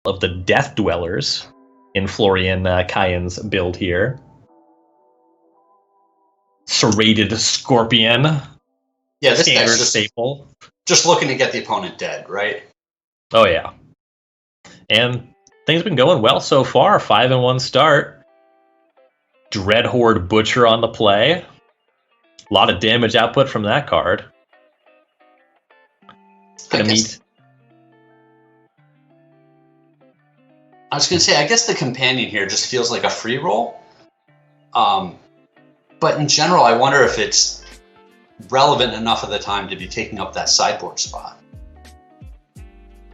of the Death Dwellers in Florian Kayan's build here. Serrated Scorpion. Yeah, this standard guy's staple. Just looking to get the opponent dead, right? Oh, yeah. And things have been going well so far. 5-1 start. Dreadhorde Butcher on the play. A lot of damage output from that card. I was going to say, I guess the companion here just feels like a free roll. But in general, I wonder if it's relevant enough of the time to be taking up that sideboard spot.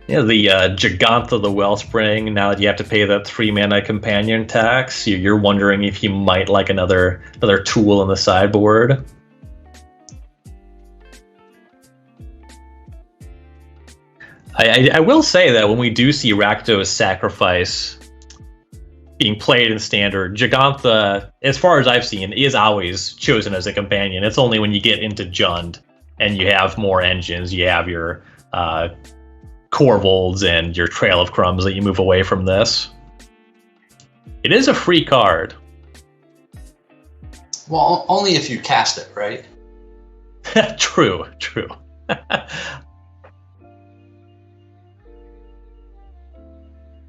Yeah, the Gigantha the Wellspring, now that you have to pay that 3-mana companion tax, you're wondering if you might like another tool in the sideboard. I will say that when we do see Rakdos Sacrifice being played in Standard, Gigantha, as far as I've seen, is always chosen as a companion. It's only when you get into Jund and you have more engines, you have your Corvolds and your Trail of Crumbs that you move away from this. It is a free card. Well, only if you cast it, right? True.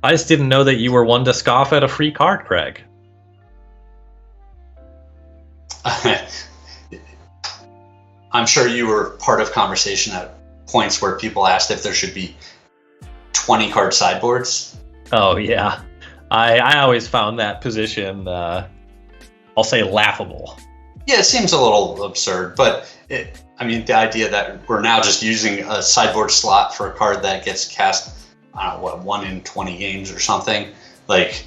I just didn't know that you were one to scoff at a free card, Craig. I'm sure you were part of conversation at points where people asked if there should be 20 card sideboards. Oh, yeah. I always found that position, I'll say, laughable. Yeah, it seems a little absurd, but the idea that we're now just using a sideboard slot for a card that gets cast, I don't know, 1 in 20 games or something, like,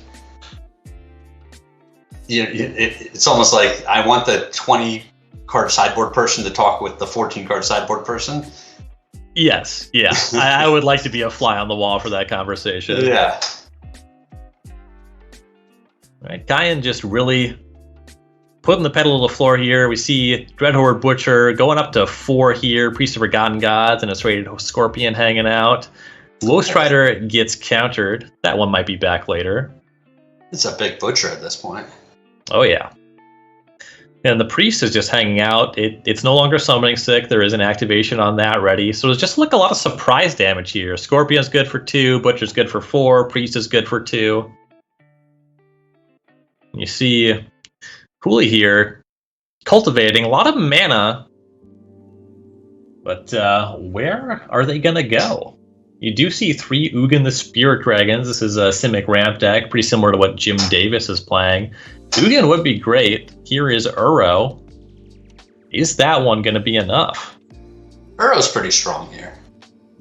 it's almost like I want the 20 card sideboard person to talk with the 14 card sideboard person. Yes, yeah. I would like to be a fly on the wall for that conversation. Yeah. Right, Kayan just really putting the pedal to the floor here. We see Dreadhorde Butcher going up to 4 here, Priest of Forgotten Gods, and a Serrated Scorpion hanging out. Ghost Rider gets countered. That one might be back later. It's a big butcher at this point. Oh, yeah. And the Priest is just hanging out. It's no longer summoning sick. There is an activation on that ready. So there's just a lot of surprise damage here. Scorpion's good for 2. Butcher's good for 4. Priest is good for 2. You see Houle here cultivating a lot of mana. But where are they going to go? You do see 3 Ugin the Spirit Dragons. This is a Simic ramp deck, pretty similar to what Jim Davis is playing. Ugin would be great. Here is Uro. Is that one going to be enough? Uro's pretty strong here.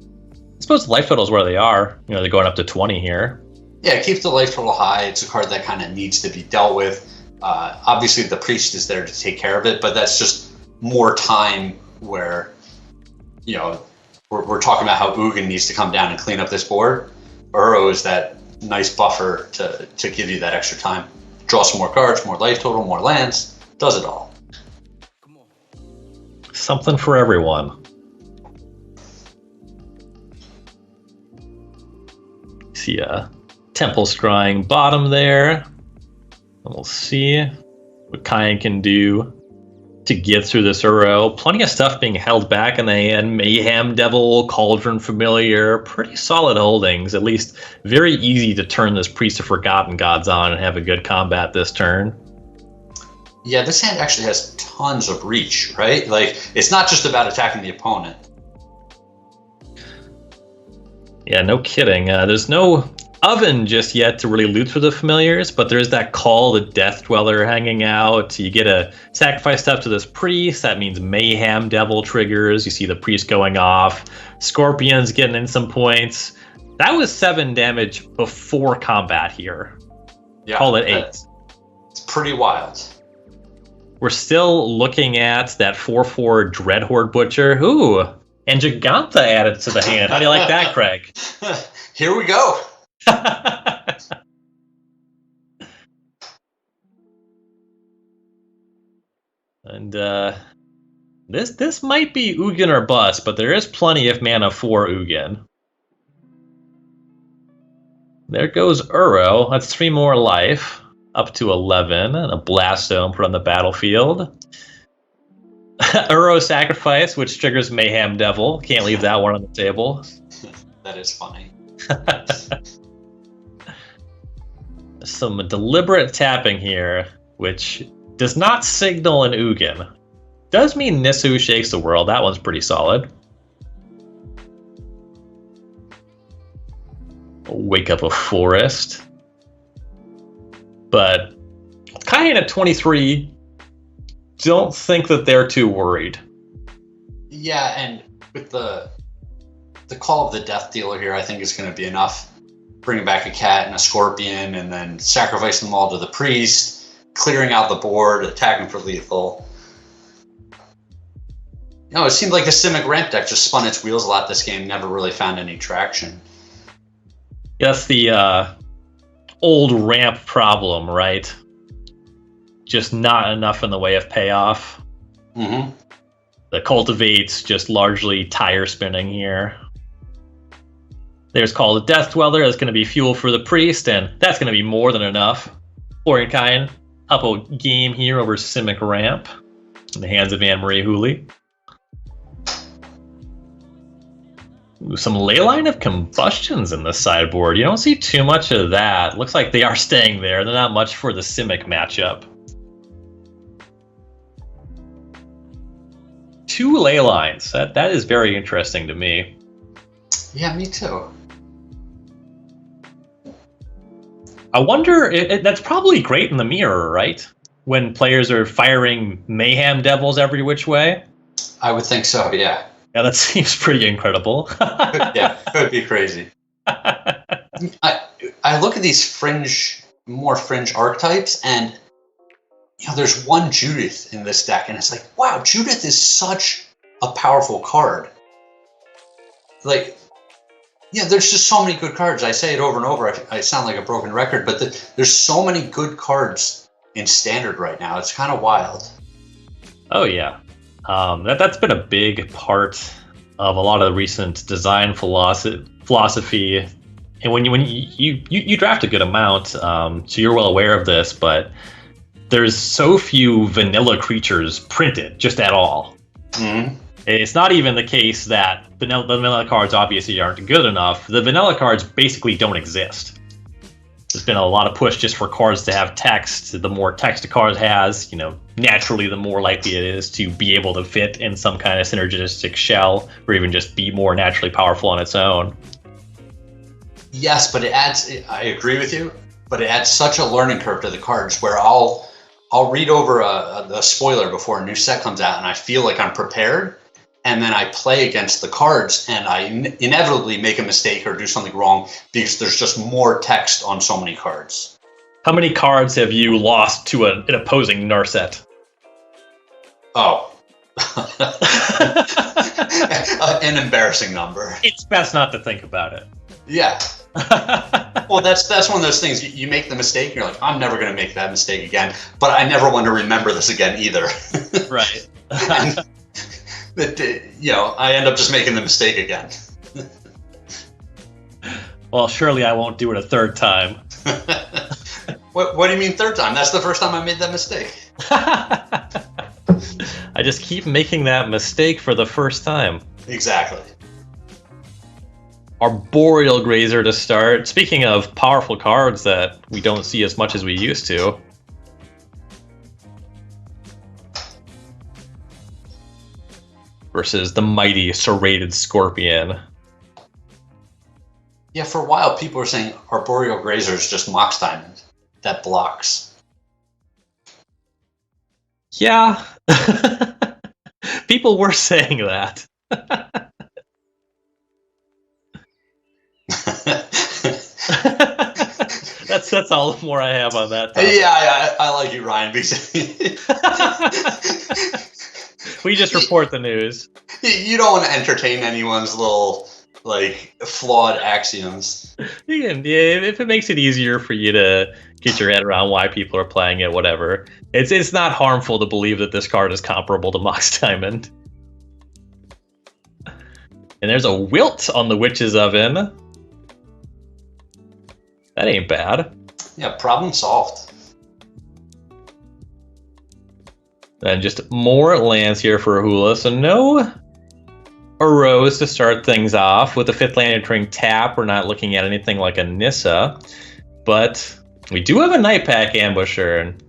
I suppose life total is where they are. They're going up to 20 here. Yeah, keep the life total high. It's a card that kind of needs to be dealt with. Obviously, the Priest is there to take care of it, but that's just more time where, we're talking about how Ugin needs to come down and clean up this board. Uro is that nice buffer to give you that extra time. Draw some more cards, more life total, more lands. Does it all. Something for everyone. See a Temple Scrying bottom there. And we'll see what Kayan can do to get through this Uro. Plenty of stuff being held back in the end. Mayhem Devil, Cauldron Familiar, pretty solid holdings. At least very easy to turn this Priest of Forgotten Gods on and have a good combat this turn. Yeah, this hand actually has tons of reach, right? Like, it's not just about attacking the opponent. Yeah, no kidding. There's no Oven just yet to really loot through the familiars, but there's that Call the Death Dweller hanging out. You get a sacrifice stuff to this Priest. That means Mayhem Devil triggers. You see the Priest going off. Scorpion's getting in some points. That was 7 damage before combat here. Yeah, call it 8. It's pretty wild. We're still looking at that 4/4 Dreadhorde Butcher. Ooh, and Gigantha added to the hand. How do you like that, Craig? Here we go. And this might be Ugin or bust, but there is plenty of mana for Ugin. There goes Uro. That's 3 more life. Up to 11. And a Blast Zone put on the battlefield. Uro Sacrifice, which triggers Mayhem Devil. Can't leave that one on the table. That is funny. Some deliberate tapping here, which does not signal an Ugin. Does mean Nisu shakes the world. That one's pretty solid. Wake up a forest. But Klein at 23, don't think that they're too worried. Yeah, and with the Call of the Death Dealer here, I think is going to be enough. Bringing back a cat and a scorpion, and then sacrificing them all to the priest, clearing out the board, attacking for lethal. It seemed like the Simic ramp deck just spun its wheels a lot this game, never really found any traction. That's the old ramp problem, right? Just not enough in the way of payoff. Mm-hmm. The Cultivate's just largely tire spinning here. There's Call of the Death Dweller. That's going to be fuel for the priest, and that's going to be more than enough. Florian up a game here over Simic Ramp in the hands of Anne-Marie Houle. Some Leyline of Combustions in the sideboard. You don't see too much of that. Looks like they are staying there. They're not much for the Simic matchup. 2 Leylines. That is very interesting to me. Yeah, me too. I wonder, that's probably great in the mirror, right? When players are firing Mayhem Devils every which way? I would think so, yeah. Yeah, that seems pretty incredible. Yeah, it would be crazy. I look at these more fringe archetypes, and there's one Judith in this deck, and it's like, wow, Judith is such a powerful card. There's just so many good cards. I say it over and over. I sound like a broken record, but there's so many good cards in Standard right now. It's kind of wild. Oh, yeah. That's been a big part of a lot of the recent design philosophy. And when you draft a good amount, so you're well aware of this, but there's so few vanilla creatures printed just at all. Mm-hmm. It's not even the case that the vanilla cards obviously aren't good enough. The vanilla cards basically don't exist. There's been a lot of push just for cards to have text. The more text a card has, naturally the more likely it is to be able to fit in some kind of synergistic shell, or even just be more naturally powerful on its own. Yes, but I agree with you, but it adds such a learning curve to the cards where I'll read over a spoiler before a new set comes out, and I feel like I'm prepared. And then I play against the cards, and I inevitably make a mistake or do something wrong because there's just more text on so many cards. How many cards have you lost to an opposing Narset? Oh. An embarrassing number. It's best not to think about it. Yeah. Well, that's one of those things. You make the mistake, and you're like, I'm never going to make that mistake again. But I never want to remember this again either. Right. I end up just making the mistake again. Well, surely I won't do it a third time. What do you mean third time? That's the first time I made that mistake. I just keep making that mistake for the first time. Exactly. Arboreal Grazer to start. Speaking of powerful cards that we don't see as much as we used to. Versus the mighty serrated Scorpion. Yeah, for a while people were saying Arboreal Grazer is just Mox Diamond that blocks. Yeah. People were saying that. That's all the more I have on that topic. Yeah, I like you, Ryan, because we just report the news. You don't want to entertain anyone's little flawed axioms. Yeah, if it makes it easier for you to get your head around why people are playing it, whatever. It's not harmful to believe that this card is comparable to Mox Diamond. And there's a Wilt on the Witch's Oven. That ain't bad. Yeah, problem solved. Then just more lands here for Houle. So no Arose to start things off. With the 5th land entering tap, we're not looking at anything like a Nissa. But we do have a Night Pack Ambusher. And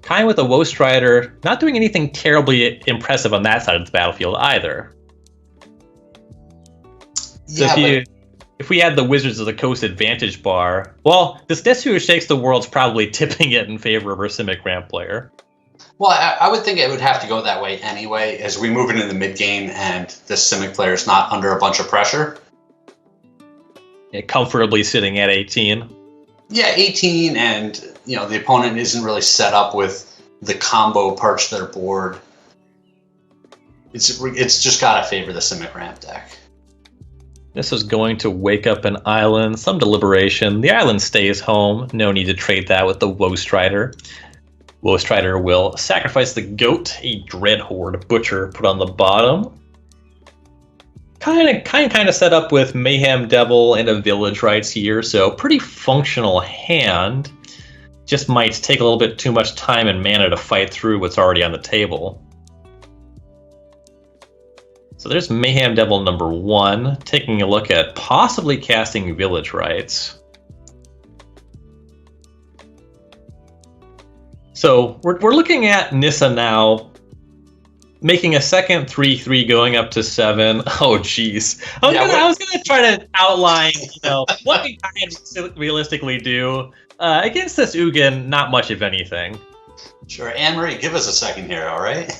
Klein with a Woe Strider, not doing anything terribly impressive on that side of the battlefield either. So Yeah, if we had the Wizards of the Coast advantage bar, well, this Desu Who Shakes the World's probably tipping it in favor of our Simic Ramp player. well, I would think it would have to go that way anyway, as we move into the mid game and this Simic player is not under a bunch of pressure. Yeah, comfortably sitting at 18. Yeah, 18, and the opponent isn't really set up with the combo parts of their board. It's just gotta favor the Simic Ramp deck. This is going to wake up an island, some deliberation. The island stays home. No need to trade that with the Woe Strider. Woe Strider will sacrifice the goat, a Dread Horde Butcher put on the bottom. Kind of set up with Mayhem Devil and a Village Rites here, so pretty functional hand. Just might take a little bit too much time and mana to fight through what's already on the table. So there's Mayhem Devil number 1, taking a look at possibly casting Village Rites. So we're looking at Nissa now, making a second 3/3 going up to 7. Oh, jeez. I was gonna try to outline, what we can realistically do against this Ugin. Not much, if anything. Sure, Anne-Marie, give us a second here, all right?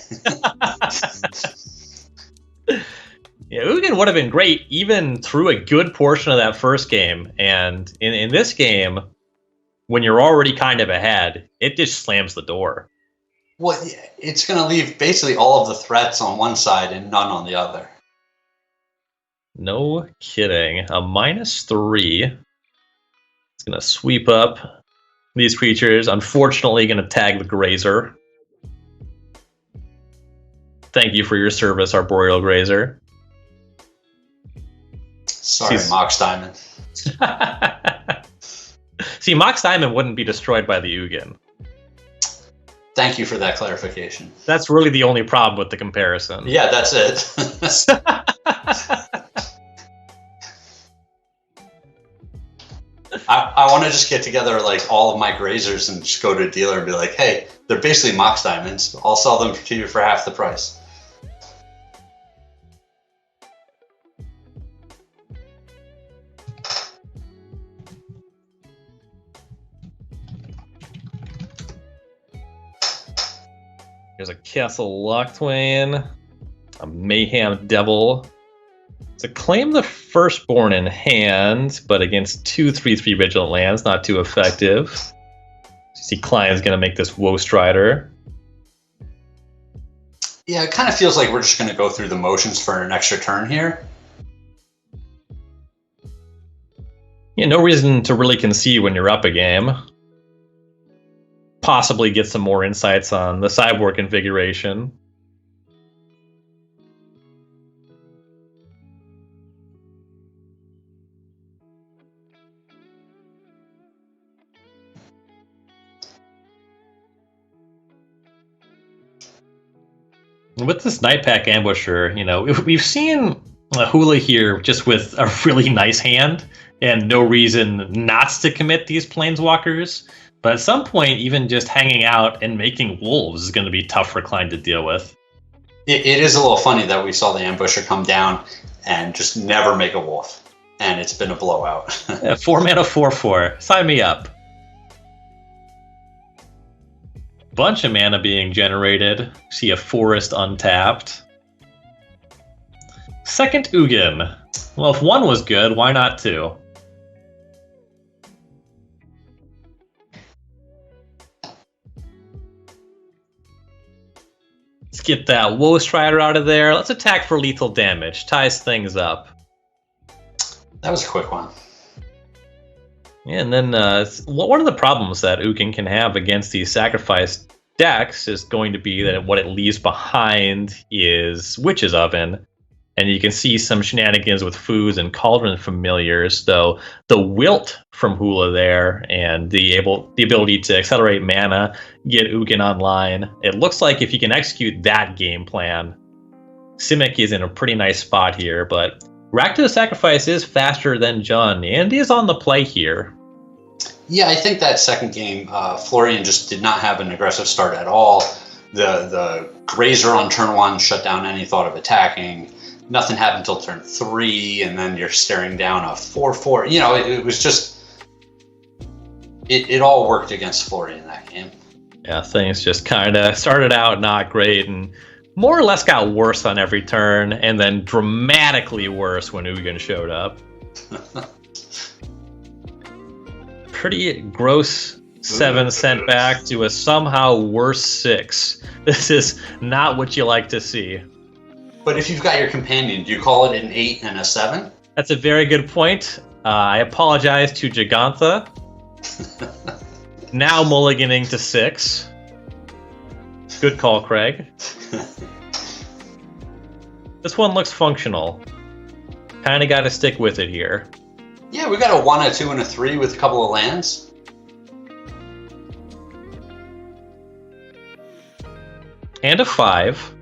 Yeah, Ugin would have been great even through a good portion of that first game. And in this game, when you're already kind of ahead, it just slams the door. Well, it's going to leave basically all of the threats on one side and none on the other. No kidding. A -3. It's going to sweep up these creatures. Unfortunately, going to tag the Grazer. Thank you for your service, Arboreal Grazer. Sorry, Mox Diamond. See, Mox Diamond wouldn't be destroyed by the Ugin. Thank you for that clarification. That's really the only problem with the comparison. Yeah, that's it. I want to just get together like all of my Grazers and just go to a dealer and be like, hey, they're basically Mox Diamonds. I'll sell them to you for half the price. There's a Castle Locthwain, a Mayhem Devil. To claim the Firstborn in hand, but against 2 3/3 Vigilant lands, not too effective. You see Klein's going to make this Woe Strider. Yeah, it kind of feels like we're just going to go through the motions for an extra turn here. Yeah, no reason to really concede when you're up a game. Possibly get some more insights on the sideboard configuration. With this Night Pack Ambusher, we've seen Houle here just with a really nice hand and no reason not to commit these Planeswalkers. But at some point, even just hanging out and making wolves is going to be tough for Klein to deal with. It is a little funny that we saw the Ambusher come down and just never make a wolf. And it's been a blowout. 4 mana 4/4. Sign me up. Bunch of mana being generated. See a forest untapped. Second Ugin. Well, if 1 was good, why not 2? Let's get that Woe Strider out of there. Let's attack for lethal damage. Ties things up. That was a quick one. Yeah, and then one of the problems that Ugin can have against these sacrifice decks is going to be that what it leaves behind is Witch's Oven. And you can see some shenanigans with Foos and Cauldron familiars, though the Wilt from Houle there and the ability to accelerate mana, get Ugin online. It looks like if you can execute that game plan, Simic is in a pretty nice spot here, but Rack to the Sacrifice is faster than Jund and is on the play here. Yeah, I think that second game, Florian just did not have an aggressive start at all. The Grazer on turn 1 shut down any thought of attacking. Nothing happened until turn 3, and then you're staring down a 4/4. You know, it was just... It all worked against Florian that game. Yeah, things just kind of started out not great, and more or less got worse on every turn, and then dramatically worse when Ugin showed up. Pretty gross 7 sent back to a somehow worse 6. This is not what you like to see. But if you've got your companion, do you call it an 8 and a 7? That's a very good point. I apologize to Jegantha. Now mulliganing to 6. Good call, Craig. This one looks functional. Kind of got to stick with it here. Yeah, we got a 1, a 2, and a 3 with a couple of lands. And a 5.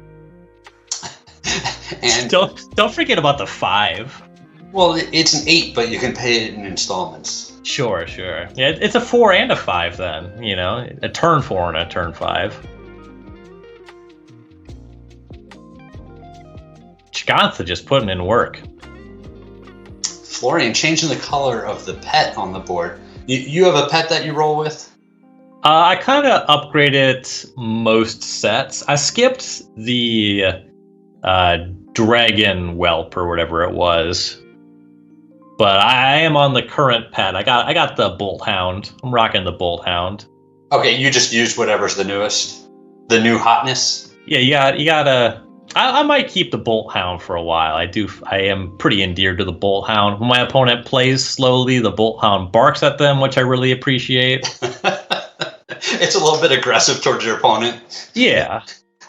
And don't forget about the 5. Well, it's an 8, but you can pay it in installments. Sure. Yeah, it's a 4 and a 5 then. You know, a turn 4 and a turn 5. Jegantha just putting in work. Florian, changing the color of the pet on the board. You have a pet that you roll with? I kind of upgraded most sets. I skipped the Dragon Whelp or whatever it was. But I am on the current pet. I got the Bolt Hound. I'm rocking the Bolt Hound. Okay, you just used whatever's the newest. The new hotness? Yeah, you gotta... I might keep the Bolt Hound for a while. I am pretty endeared to the Bolt Hound. When my opponent plays slowly, the Bolt Hound barks at them, which I really appreciate. It's a little bit aggressive towards your opponent. Yeah.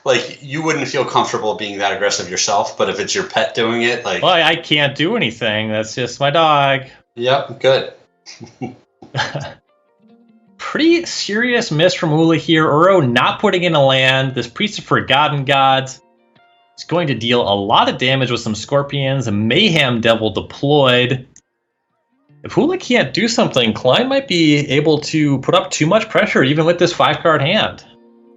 Like, you wouldn't feel comfortable being that aggressive yourself, but if it's your pet doing it, like... Well, I can't do anything. That's just my dog. Yep, good. Pretty serious miss from Houle here. Uro not putting in a land. This Priest of Forgotten Gods is going to deal a lot of damage with some Scorpions. A Mayhem Devil deployed. If Houle can't do something, Klein might be able to put up too much pressure, even with this 5-card hand.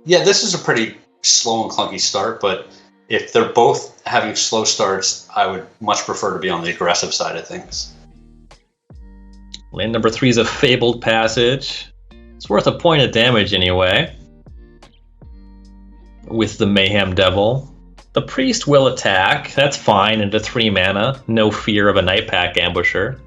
Yeah, this is a pretty slow and clunky start, but if they're both having slow starts, I would much prefer to be on the aggressive side of things. Land number 3 is a Fabled Passage. It's worth a point of damage anyway. With the Mayhem Devil. The Priest will attack. That's fine into 3 mana. No fear of a Night Pack Ambusher.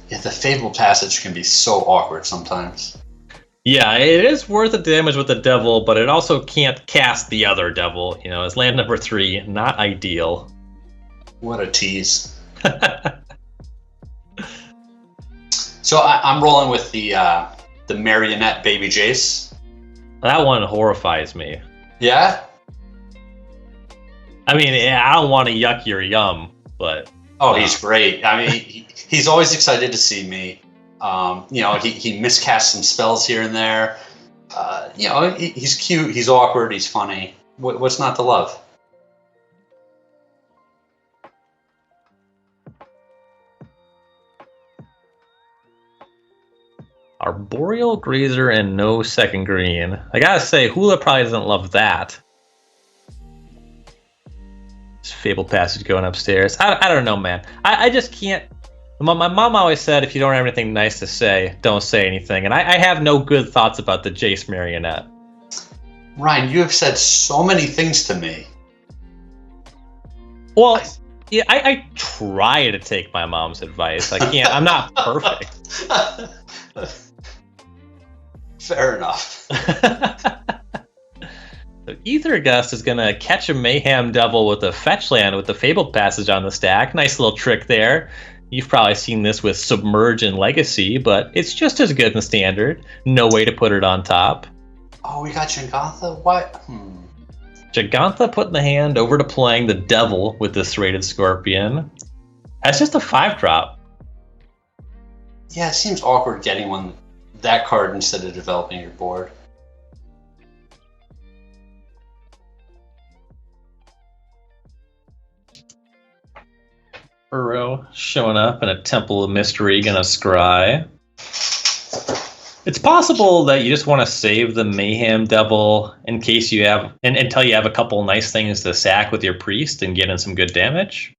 Yeah, the Fable Passage can be so awkward sometimes. Yeah, it is worth the damage with the Devil, but it also can't cast the other Devil. You know, as land number 3, not ideal. What a tease. So I'm rolling with the Marionette Baby Jace. That one horrifies me. Yeah? I mean, I don't want to yuck your yum, but... Oh, he's great. I mean, he's always excited to see me. You know, he miscasts some spells here and there. You know, he's cute, he's awkward, he's funny. What's not to love? Arboreal Grazer and no second green. I gotta say, Houle probably doesn't love that. This Fabled Passage going upstairs. I don't know, man. I just can't... My mom always said, if you don't have anything nice to say, don't say anything. And I have no good thoughts about the Jace Marionette. Ryan, you have said so many things to me. Well, yeah, I try to take my mom's advice. I can't. I'm not perfect. Fair enough. So Ethergust is going to catch a Mayhem Devil with a fetch land with the Fabled Passage on the stack. Nice little trick there. You've probably seen this with Submerge and Legacy, but it's just as good in Standard. No way to put it on top. Oh, we got Jingantha? What? Gigantha put in the hand over to playing the Devil with this Serrated Scorpion. That's just a 5-drop. Yeah, it seems awkward getting that card instead of developing your board. Uro showing up in a Temple of Mystery, gonna scry. It's possible that you just want to save the Mayhem Devil in case you have, until you have a couple nice things to sack with your Priest and get in some good damage.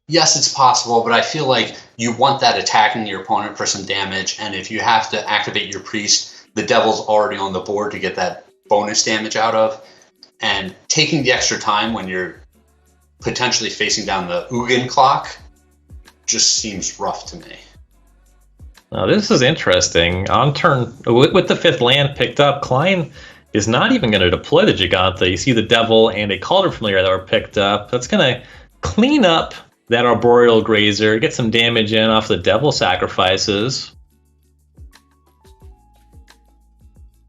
Yes, it's possible, but I feel like you want that attacking your opponent for some damage, and if you have to activate your Priest, the Devil's already on the board to get that bonus damage out of, and taking the extra time when you're potentially facing down the Ugin clock just seems rough to me. Now, this is interesting. On turn, with the 5th land picked up, Klein is not even going to deploy the Gigantha. You see the Devil and a Cauldron Familiar that were picked up. That's going to clean up that Arboreal Grazer, get some damage in off the Devil sacrifices.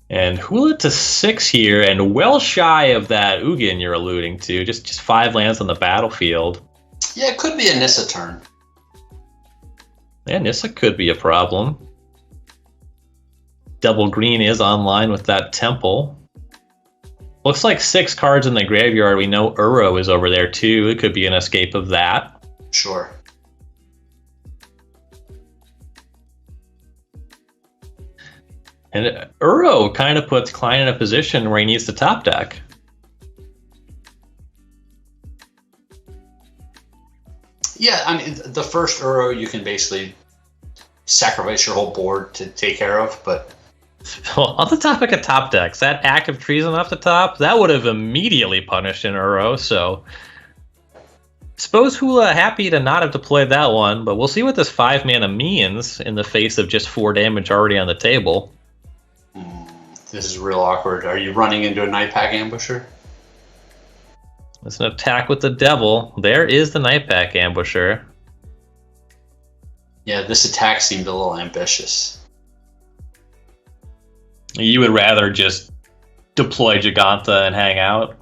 And Houle to 6 here, and well shy of that Ugin you're alluding to. Just 5 lands on the battlefield. Yeah, it could be a Nissa turn. Yeah, Nissa could be a problem. Double green is online with that Temple. Looks like 6 cards in the graveyard. We know Uro is over there too. It could be an escape of that. Sure. And Uro kind of puts Klein in a position where he needs to top deck. Yeah, I mean, the first Uro you can basically sacrifice your whole board to take care of, but... Well, on the topic of top decks, that Act of Treason off the top, that would have immediately punished an Uro, so... Suppose Houle happy to not have deployed that one, but we'll see what this 5-mana means in the face of just 4 damage already on the table. This is real awkward. Are you running into a Nightpack Ambusher? It's an attack with the Devil. There is the Nightpack Ambusher. Yeah, this attack seemed a little ambitious. You would rather just deploy Gigantha and hang out?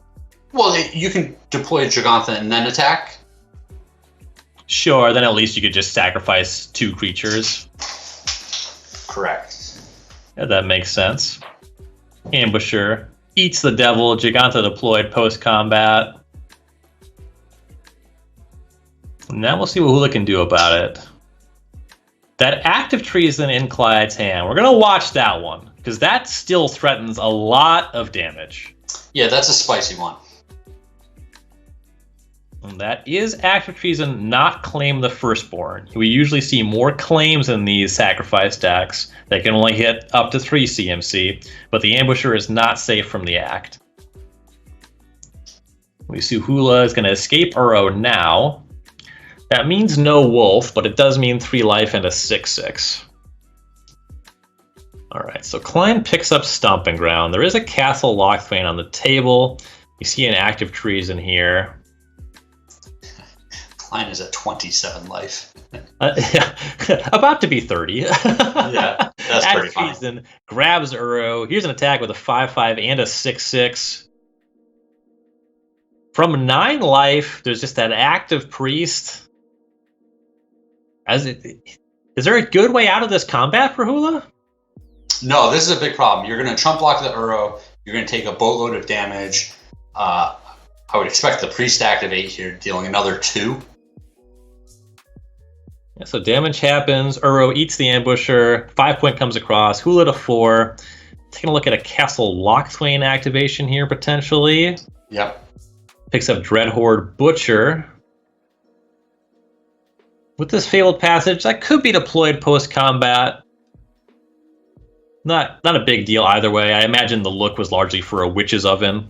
Well, you can deploy Gigantha and then attack. Sure, then at least you could just sacrifice 2 creatures. Correct. Yeah, that makes sense. Ambusher eats the Devil. Gigantha deployed post-combat. Now we'll see what Houle can do about it. That Act of Treason in Clyde's hand, we're going to watch that one, because that still threatens a lot of damage. Yeah, that's a spicy one. And that is Act of Treason, not Claim the Firstborn. We usually see more claims in these sacrifice decks. They can only hit up to 3 CMC, but the Ambusher is not safe from the Act. We see Houle is going to escape Uro now. That means no Wolf, but it does mean 3 life and a 6/6. Alright, so Klein picks up Stomping Ground. There is a Castle Lochthwain on the table. You see an Act of Treason here. Klein is at 27 life. Yeah, about to be 30. Yeah, that's Act pretty of fun. Treason grabs Uro. Here's an attack with a 5/5 and a 6/6. From 9 life, there's just that active Priest. Is there a good way out of this combat for Houle? No, this is a big problem. You're going to trump block the Uro. You're going to take a boatload of damage. I would expect the Priest to activate here, dealing another 2. Yeah, so damage happens. Uro eats the Ambusher. 5-point comes across. Houle to 4. Taking a look at a Castle Lochthwain activation here, potentially. Yep. Picks up Dreadhorde Butcher. With this Fabled Passage, that could be deployed post-combat. Not a big deal either way. I imagine the look was largely for a Witch's Oven.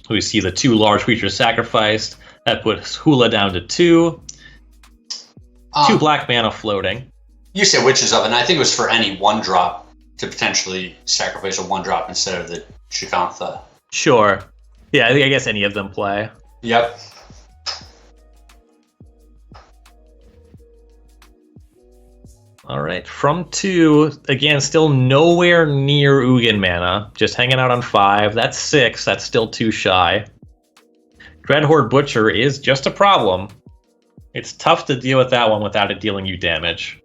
We see the 2 large creatures sacrificed. That puts Houle down to 2. 2 black mana floating. You said Witch's Oven. I think it was for any 1-drop to potentially sacrifice a 1-drop instead of the Gigantha. Sure. Yeah, I guess any of them play. All right, from 2, again, still nowhere near Ugin mana, just hanging out on 5. That's 6, that's still too shy. Dreadhorde Butcher is just a problem. It's tough to deal with that one without it dealing you damage.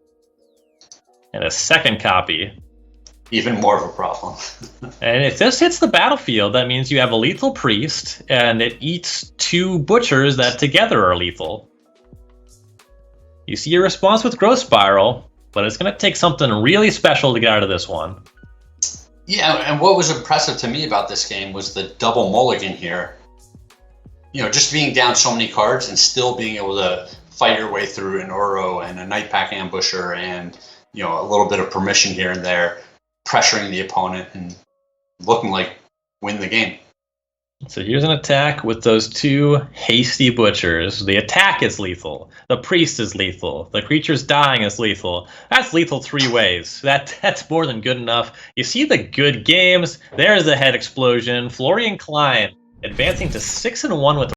And a second copy. Even more of a problem. And if this hits the battlefield, that means you have a lethal priest, and it eats 2 butchers that together are lethal. You see your response with Growth Spiral, but it's going to take something really special to get out of this one. Yeah, and what was impressive to me about this game was the double mulligan here. You know, just being down so many cards and still being able to fight your way through an Uro and a Nightpack Ambusher and, you know, a little bit of permission here and there, pressuring the opponent and looking like win the game. So here's an attack with those 2 hasty butchers. The attack is lethal. The priest is lethal. The creature's dying is lethal. That's lethal 3 ways. That's more than good enough. You see the good games? There's the head explosion. Florian Klein advancing to 6-1 with